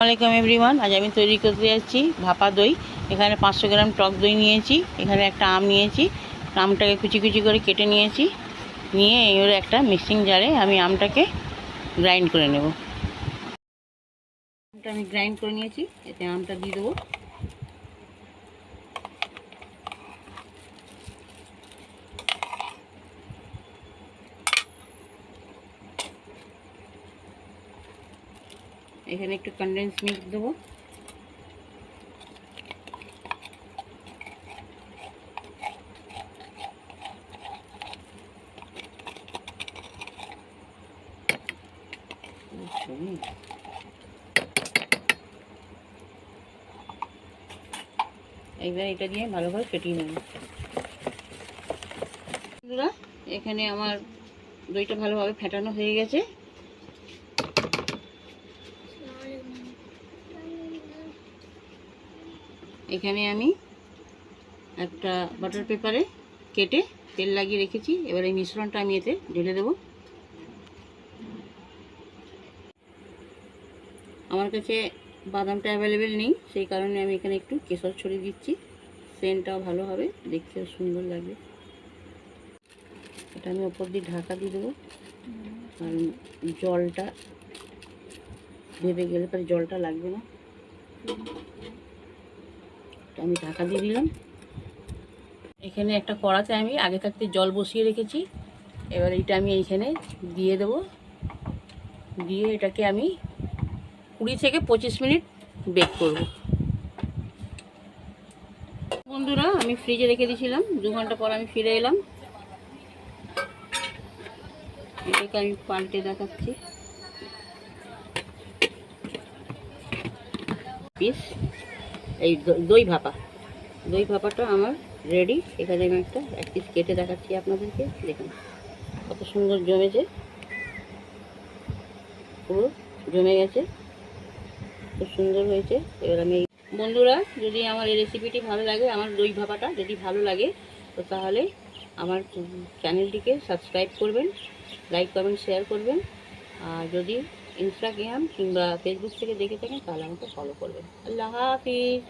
আসসালামাইকুম এভরিওয়ান। আজ আমি তৈরি করতে যাচ্ছি ভাপা দই। এখানে 500 গ্রাম টক দই নিয়েছি। এখানে একটা আম নিয়েছি, আমটাকে কুচি কুচি করে কেটে নিয়েছি। নিয়ে এর একটা মিক্সিং জারে আমি আমটাকে গ্রাইন্ড করে নেব। আমটা আমি গ্রাইন্ড করে নিয়েছি, এতে আমটা দিয়ে দেবো। এখানে একটু কনডেন্স মিল্ক দেবো। এইবার এটা দিয়ে ভালোভাবে ফেটিয়ে নেব। বন্ধুরা, এখানে আমার দইটা ভালোভাবে ফেটানো হয়ে গেছে। এখানে আমি একটা বাটার পেপারে কেটে তেল লাগিয়ে রেখেছি। এবার এই মিশ্রণটা আমি এতে ঢেলে দেব। আমার কাছে বাদামটা অ্যাভেলেবেল নেই, সেই কারণে আমি এখানে একটু কেশর ছড়িয়ে দিচ্ছি। সেন্টটাও ভালো হবে, দেখতেও সুন্দর লাগবে। এটা আমি ওপর দিয়ে ঢাকা দিয়ে দেবো, কারণ জলটা ভেবে গেলে পরে জলটা লাগবে না। আমি ঢাকা দিয়ে দিলাম। এখানে একটা কড়াতে আমি আগে থাকতে জল বসিয়ে রেখেছি। এবার এটা আমি এইখানে দিয়ে দেবো। দিয়ে এটাকে আমি 20 থেকে 25 মিনিট বেক করব। বন্ধুরা, আমি ফ্রিজে রেখে দিয়েছিলাম, 2 ঘন্টা পর আমি ফিরে এলাম। এটাকে আমি পাল্টে দেখাচ্ছি। পিস এই দই ভাপাটা আমার রেডি। এখানে আমি এক পিস কেটে দেখাচ্ছি আপনাদেরকে। দেখুন কত সুন্দর জমেছে, পুরো জমে গেছে, খুব সুন্দর হয়েছে। এবার আমি বন্ধুরা, যদি আমার এই রেসিপিটি ভালো লাগে, আমার দই ভাপাটা যদি ভালো লাগে, তো তাহলে আমার চ্যানেলটিকে সাবস্ক্রাইব করবেন, লাইক কমেন্ট শেয়ার করবেন। আর যদি ইনস্টাগ্রাম কিংবা ফেসবুক থেকে দেখে থাকেন তাহলে আমাকে ফলো করবেন। আল্লাহ হাফিজ।